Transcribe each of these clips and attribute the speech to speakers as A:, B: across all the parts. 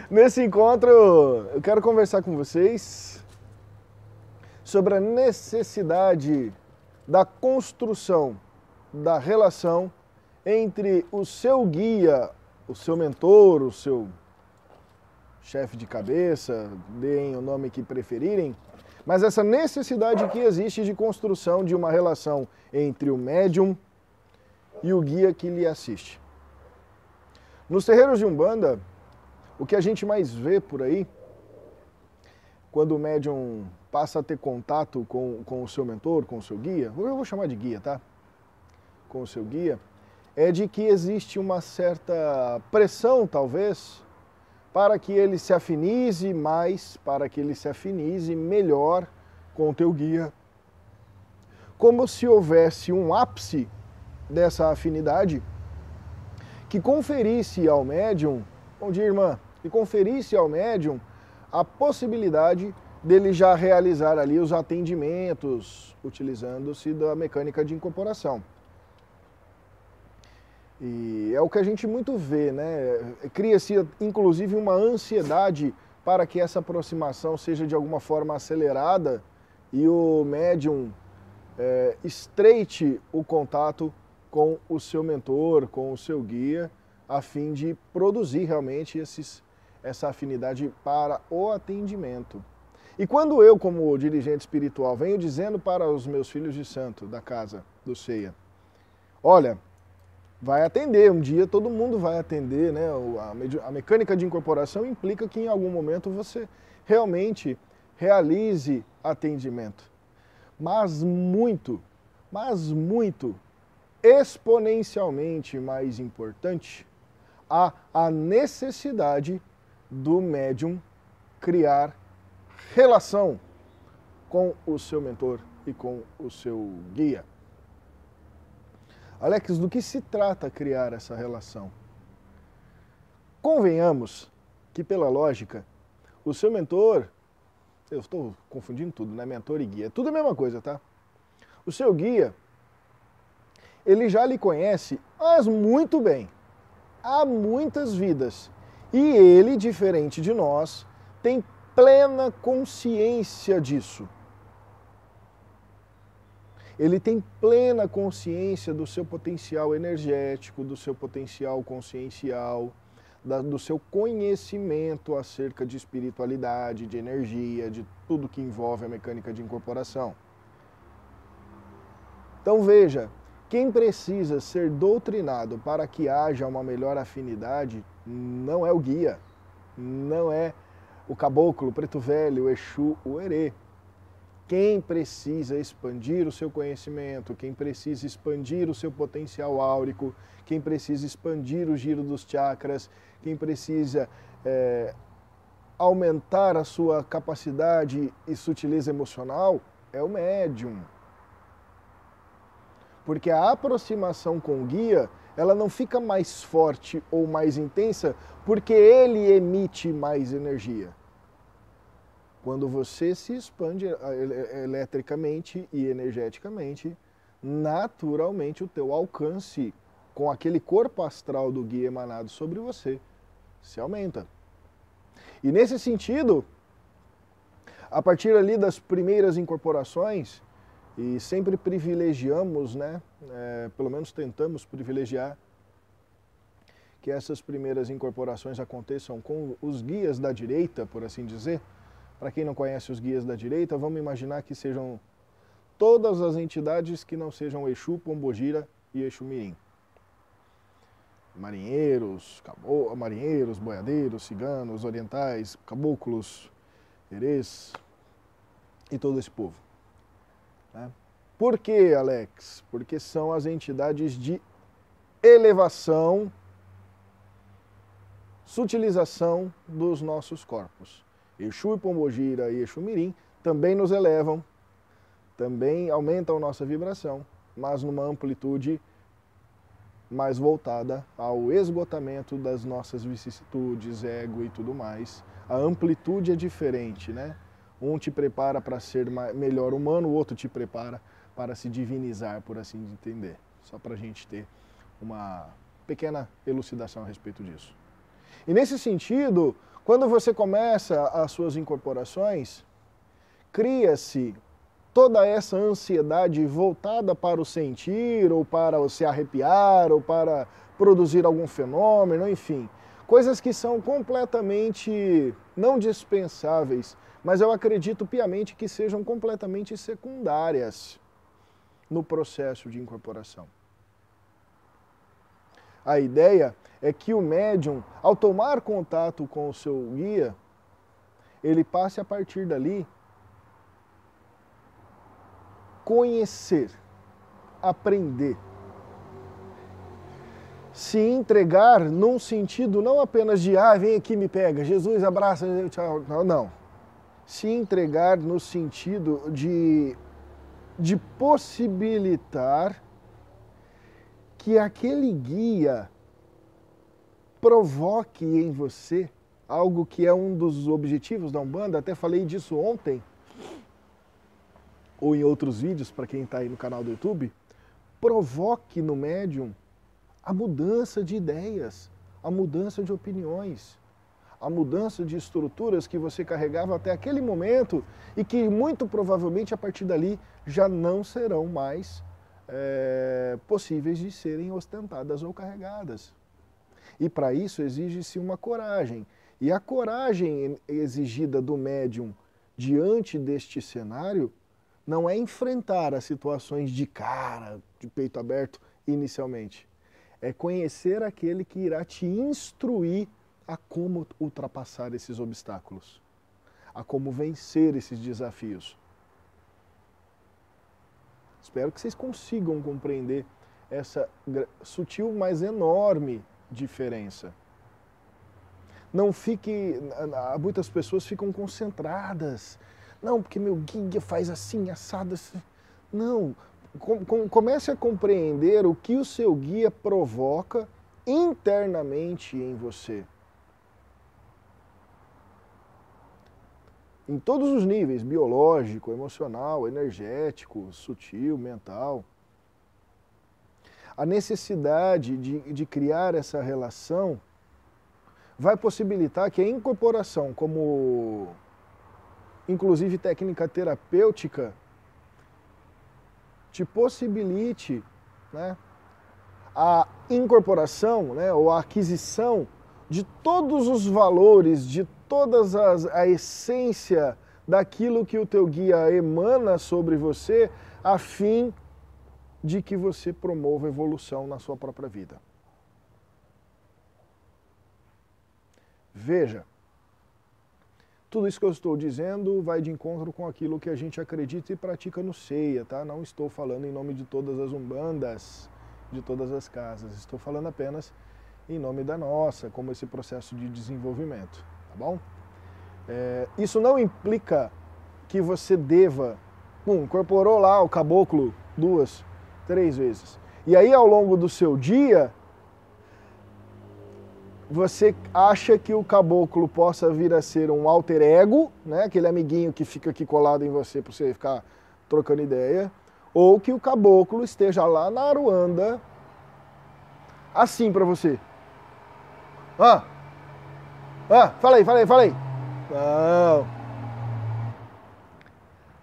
A: Nesse encontro, eu quero conversar com vocês sobre a necessidade da construção da relação entre o seu guia, o seu mentor, o seu chefe de cabeça, deem o nome que preferirem, mas essa necessidade que existe de construção de uma relação entre o médium e o guia que lhe assiste. Nos terreiros de Umbanda, o que a gente mais vê por aí, quando o médium passa a ter contato com o seu mentor, com o seu guia, eu vou chamar de guia, tá? Com o seu guia, é de que existe uma certa pressão, talvez, para que ele se afinize mais, para que ele se afinize melhor com o teu guia. Como se houvesse um ápice dessa afinidade que conferisse ao médium, bom dia irmã, que conferisse ao médium a possibilidade dele já realizar ali os atendimentos, utilizando-se da mecânica de incorporação. E é o que a gente muito vê, né? Cria-se inclusive uma ansiedade para que essa aproximação seja de alguma forma acelerada e o médium estreite o contato com o seu mentor, com o seu guia, a fim de produzir realmente essa afinidade para o atendimento. E quando eu, como dirigente espiritual, venho dizendo para os meus filhos de santo da casa do Ceia, olha, vai atender, um dia todo mundo vai atender, né? A mecânica de incorporação implica que em algum momento você realmente realize atendimento. Mas muito exponencialmente mais importante, há a necessidade do médium criar relação com o seu mentor e com o seu guia. Alex, do que se trata criar essa relação? Convenhamos que, pela lógica, o seu mentor, eu estou confundindo tudo, né? Mentor e guia, tudo a mesma coisa, tá? O seu guia, ele já lhe conhece, mas muito bem, há muitas vidas. E ele, diferente de nós, tem plena consciência disso. Ele tem plena consciência do seu potencial energético, do seu potencial consciencial, do seu conhecimento acerca de espiritualidade, de energia, de tudo que envolve a mecânica de incorporação. Então veja, quem precisa ser doutrinado para que haja uma melhor afinidade não é o guia, não é o caboclo, o preto velho, o Exu, o Herê. Quem precisa expandir o seu conhecimento, quem precisa expandir o seu potencial áurico, quem precisa expandir o giro dos chakras, quem precisa aumentar a sua capacidade e sutileza emocional, é o médium. Porque a aproximação com o guia, ela não fica mais forte ou mais intensa porque ele emite mais energia. Quando você se expande eletricamente e energeticamente, naturalmente o teu alcance com aquele corpo astral do guia emanado sobre você se aumenta. E nesse sentido, a partir ali das primeiras incorporações, e sempre privilegiamos, né, pelo menos tentamos privilegiar, que essas primeiras incorporações aconteçam com os guias da direita, por assim dizer. Para quem não conhece os guias da direita, vamos imaginar que sejam todas as entidades que não sejam Exu, Pombogira e Exu Mirim. Marinheiros, boiadeiros, ciganos, orientais, caboclos, herês e todo esse povo. Né? Por quê, Alex? Porque são as entidades de elevação, sutilização dos nossos corpos. Exu e Pombogira e Exu Mirim também nos elevam, também aumentam nossa vibração, mas numa amplitude mais voltada ao esgotamento das nossas vicissitudes, ego e tudo mais. A amplitude é diferente, né? Um te prepara para ser melhor humano, o outro te prepara para se divinizar, por assim entender. Só para a gente ter uma pequena elucidação a respeito disso. E nesse sentido, quando você começa as suas incorporações, cria-se toda essa ansiedade voltada para o sentir, ou para se arrepiar, ou para produzir algum fenômeno, enfim. Coisas que são completamente não dispensáveis, mas eu acredito piamente que sejam completamente secundárias no processo de incorporação. A ideia é que o médium, ao tomar contato com o seu guia, ele passe a partir dali conhecer, aprender, se entregar num sentido não apenas de vem aqui, me pega, Jesus, abraça, tchau, não. Se entregar no sentido de possibilitar que aquele guia provoque em você algo que é um dos objetivos da Umbanda, até falei disso ontem, ou em outros vídeos, para quem está aí no canal do YouTube, provoque no médium a mudança de ideias, a mudança de opiniões, a mudança de estruturas que você carregava até aquele momento e que muito provavelmente a partir dali já não serão mais possíveis de serem ostentadas ou carregadas. E para isso exige-se uma coragem. E a coragem exigida do médium diante deste cenário não é enfrentar as situações de cara, de peito aberto inicialmente. É conhecer aquele que irá te instruir a como ultrapassar esses obstáculos, a como vencer esses desafios. Espero que vocês consigam compreender essa sutil, mas enorme diferença. Não fique... Muitas pessoas ficam concentradas. Não, porque meu guia faz assim, assado... Assim. Não, comece a compreender o que o seu guia provoca internamente em você. Em todos os níveis, biológico, emocional, energético, sutil, mental. A necessidade de criar essa relação vai possibilitar que a incorporação, como inclusive técnica terapêutica, te possibilite, né, a incorporação, né, ou a aquisição de todos os valores, de todas a essência daquilo que o teu guia emana sobre você, a fim de que você promova evolução na sua própria vida. Veja, tudo isso que eu estou dizendo vai de encontro com aquilo que a gente acredita e pratica no CEIA, tá? Não estou falando em nome de todas as umbandas, de todas as casas, estou falando apenas em nome da nossa, como esse processo de desenvolvimento, tá bom? Isso não implica que você deva, incorporou lá o caboclo 2, 3 vezes, e aí ao longo do seu dia, você acha que o caboclo possa vir a ser um alter ego, né? Aquele amiguinho que fica aqui colado em você para você ficar trocando ideia, ou que o caboclo esteja lá na Aruanda, assim para você. Fala aí. Não.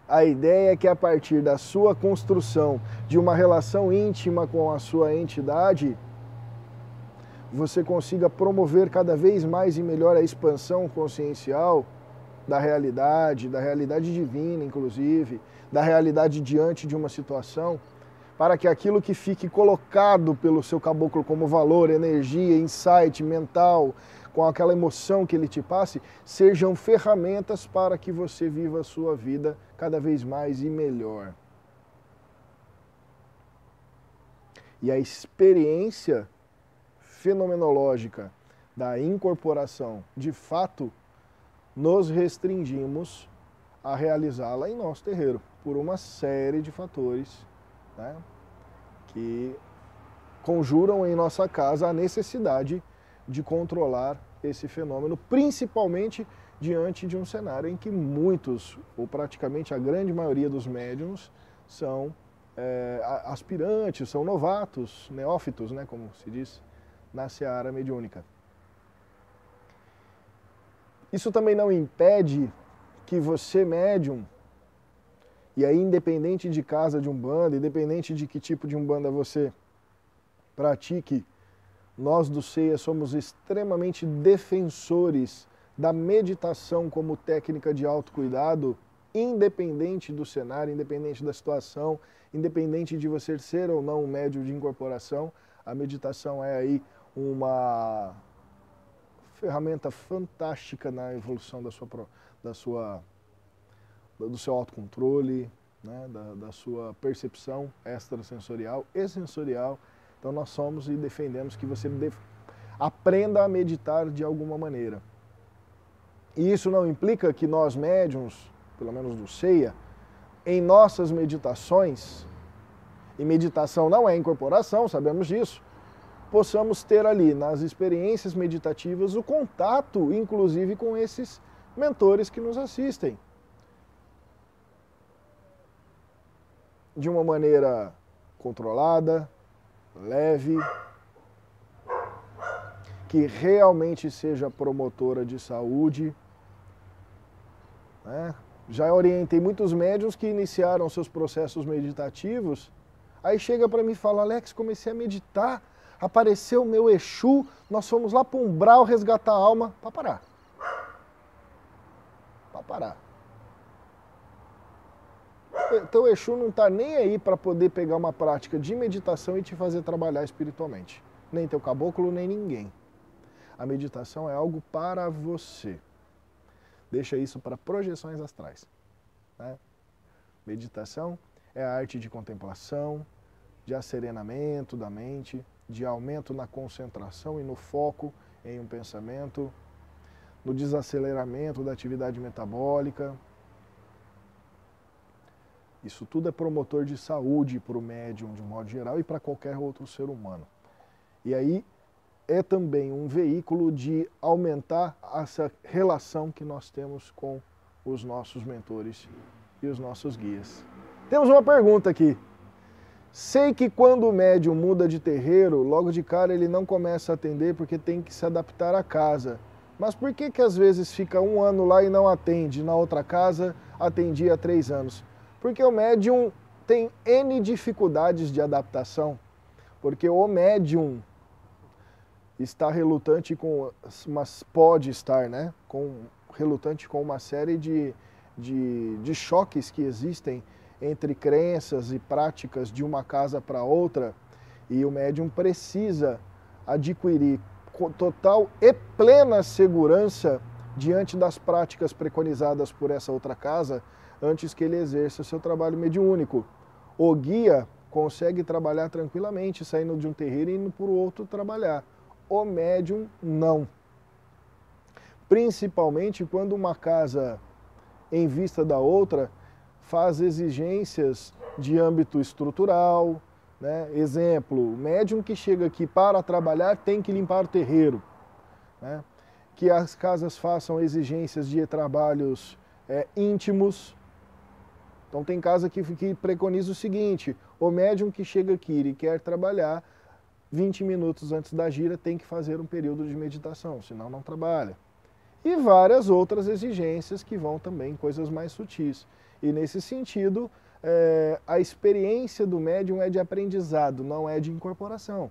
A: A ideia é que a partir da sua construção de uma relação íntima com a sua entidade, você consiga promover cada vez mais e melhor a expansão consciencial da realidade divina, inclusive, da realidade diante de uma situação, para que aquilo que fique colocado pelo seu caboclo como valor, energia, insight mental, com aquela emoção que ele te passe, sejam ferramentas para que você viva a sua vida cada vez mais e melhor. E a experiência fenomenológica da incorporação, de fato, nos restringimos a realizá-la em nosso terreiro, por uma série de fatores, né, que conjuram em nossa casa a necessidade de controlar esse fenômeno, principalmente diante de um cenário em que muitos, ou praticamente a grande maioria dos médiuns, são aspirantes, são novatos, neófitos, né, como se diz, na seara mediúnica. Isso também não impede que você, médium, e aí independente de casa de Umbanda, independente de que tipo de Umbanda você pratique, nós do CEIA somos extremamente defensores da meditação como técnica de autocuidado, independente do cenário, independente da situação, independente de você ser ou não um médium de incorporação. A meditação é aí uma ferramenta fantástica na evolução do seu autocontrole, né, da sua percepção extrasensorial e sensorial. Então nós somos e defendemos que você aprenda a meditar de alguma maneira. E isso não implica que nós médiuns, pelo menos do CEIA, em nossas meditações, e meditação não é incorporação, sabemos disso, possamos ter ali nas experiências meditativas o contato, inclusive com esses mentores que nos assistem. De uma maneira controlada, leve, que realmente seja promotora de saúde, né? Já orientei muitos médiuns que iniciaram seus processos meditativos, aí chega para mim e fala: Alex, comecei a meditar, apareceu o meu Exu, nós fomos lá para o umbral resgatar a alma. Para parar. Para parar. Então o Exu não está nem aí para poder pegar uma prática de meditação e te fazer trabalhar espiritualmente. Nem teu caboclo, nem ninguém. A meditação é algo para você. Deixa isso para projeções astrais, né? Meditação é a arte de contemplação, de asserenamento da mente, de aumento na concentração e no foco em um pensamento, no desaceleramento da atividade metabólica. Isso tudo é promotor de saúde para o médium de um modo geral e para qualquer outro ser humano. E aí é também um veículo de aumentar essa relação que nós temos com os nossos mentores e os nossos guias. Temos uma pergunta aqui. Sei que quando o médium muda de terreiro, logo de cara ele não começa a atender porque tem que se adaptar à casa. Mas por que às vezes fica 1 ano lá e não atende? Na outra casa atendia há 3 anos. Porque o médium tem N dificuldades de adaptação. Porque o médium está relutante com, mas pode estar, né? Relutante com uma série de choques que existem entre crenças e práticas de uma casa para outra, e o médium precisa adquirir total e plena segurança diante das práticas preconizadas por essa outra casa antes que ele exerça seu trabalho mediúnico. O guia consegue trabalhar tranquilamente, saindo de um terreiro e indo para o outro trabalhar. O médium não. Principalmente quando uma casa em vista da outra faz exigências de âmbito estrutural, né? Exemplo, o médium que chega aqui para trabalhar tem que limpar o terreiro, né? Que as casas façam exigências de trabalhos íntimos. Então tem casa que preconiza o seguinte: o médium que chega aqui e quer trabalhar 20 minutos antes da gira tem que fazer um período de meditação, senão não trabalha. E várias outras exigências que vão também, coisas mais sutis. E nesse sentido, a experiência do médium é de aprendizado, não é de incorporação.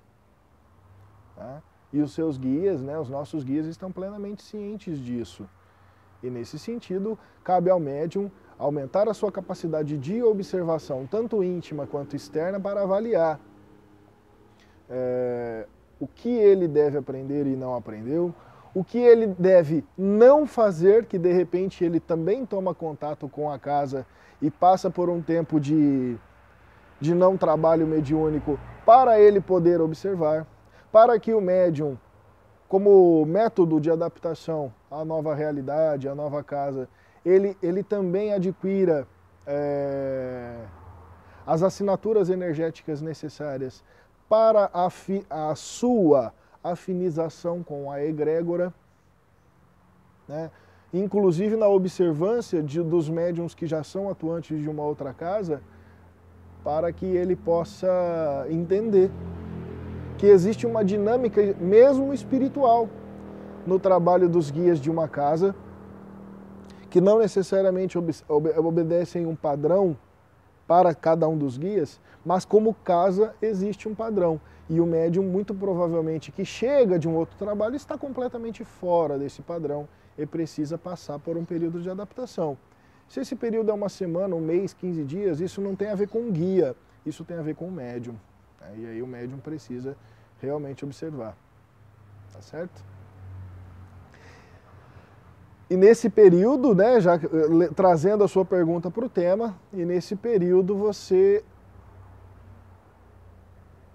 A: Tá? E os seus guias, né, os nossos guias, estão plenamente cientes disso. E nesse sentido, cabe ao médium aumentar a sua capacidade de observação, tanto íntima quanto externa, para avaliar o que ele deve aprender e não aprendeu, o que ele deve não fazer, que de repente ele também toma contato com a casa e passa por um tempo de não trabalho mediúnico para ele poder observar, para que o médium, como método de adaptação à nova realidade, à nova casa, ele também adquira as assinaturas energéticas necessárias para a sua afinização com a egrégora, né? Inclusive na observância dos médiuns que já são atuantes de uma outra casa, para que ele possa entender que existe uma dinâmica mesmo espiritual no trabalho dos guias de uma casa, que não necessariamente obedecem um padrão para cada um dos guias, mas como casa existe um padrão. E o médium, muito provavelmente, que chega de um outro trabalho, está completamente fora desse padrão e precisa passar por um período de adaptação. Se esse período é uma semana, um mês, 15 dias, isso não tem a ver com o guia, isso tem a ver com o médium. E aí o médium precisa realmente observar. Tá certo? E nesse período, né, já trazendo a sua pergunta para o tema, e nesse período você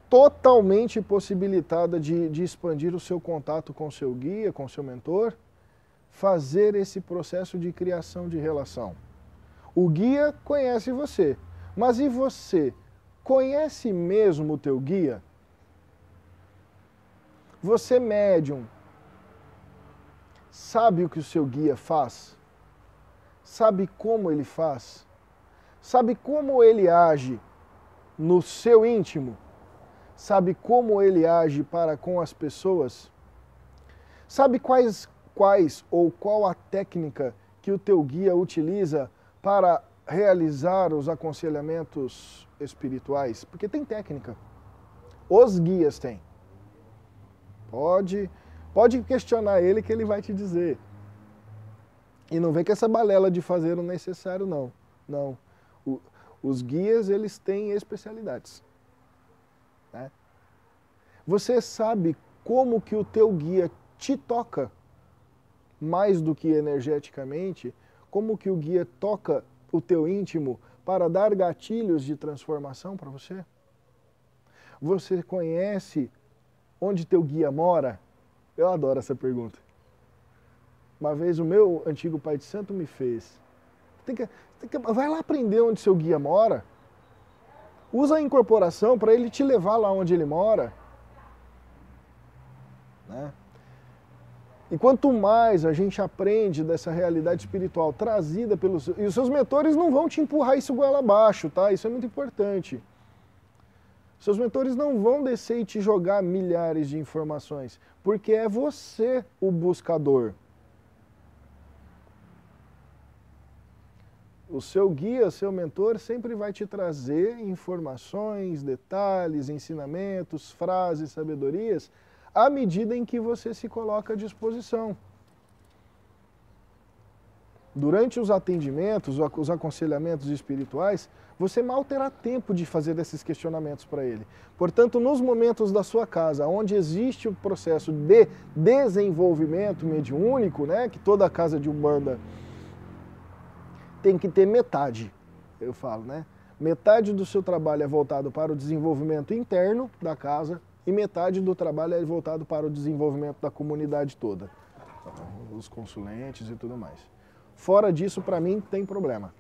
A: totalmente possibilitada de expandir o seu contato com o seu guia, com o seu mentor, fazer esse processo de criação de relação. O guia conhece você, mas e você? Conhece mesmo o teu guia? Você, médium, sabe o que o seu guia faz? Sabe como ele faz? Sabe como ele age no seu íntimo? Sabe como ele age para com as pessoas? Sabe quais ou qual a técnica que o teu guia utiliza para realizar os aconselhamentos espirituais? Porque tem técnica. Os guias têm. Pode questionar ele que ele vai te dizer. E não vem com essa balela de fazer o necessário, não. Não. Os guias, eles têm especialidades. Né? Você sabe como que o teu guia te toca, mais do que energeticamente, como que o guia toca o teu íntimo para dar gatilhos de transformação para você? Você conhece onde teu guia mora? Eu adoro essa pergunta. Uma vez o meu antigo pai de santo me fez. Vai lá aprender onde seu guia mora. Usa a incorporação para ele te levar lá onde ele mora. Né? E quanto mais a gente aprende dessa realidade espiritual trazida pelos... E os seus mentores não vão te empurrar isso goela abaixo, tá? Isso é muito importante. Seus mentores não vão descer e te jogar milhares de informações, porque é você o buscador. O seu guia, seu mentor, sempre vai te trazer informações, detalhes, ensinamentos, frases, sabedorias, à medida em que você se coloca à disposição. Durante os atendimentos, os aconselhamentos espirituais, você mal terá tempo de fazer esses questionamentos para ele. Portanto, nos momentos da sua casa, onde existe o processo de desenvolvimento mediúnico, né, que toda casa de Umbanda tem que ter metade, eu falo, né? Metade do seu trabalho é voltado para o desenvolvimento interno da casa e metade do trabalho é voltado para o desenvolvimento da comunidade toda, os consulentes e tudo mais. Fora disso, para mim, tem problema.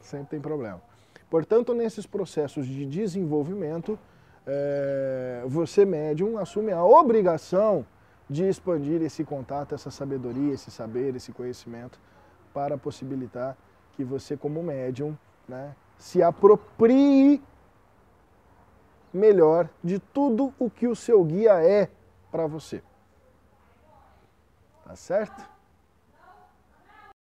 A: Sempre tem problema. Portanto, nesses processos de desenvolvimento, você, médium, assume a obrigação de expandir esse contato, essa sabedoria, esse saber, esse conhecimento, para possibilitar que você, como médium, né, se aproprie melhor de tudo o que o seu guia é para você. Tá certo?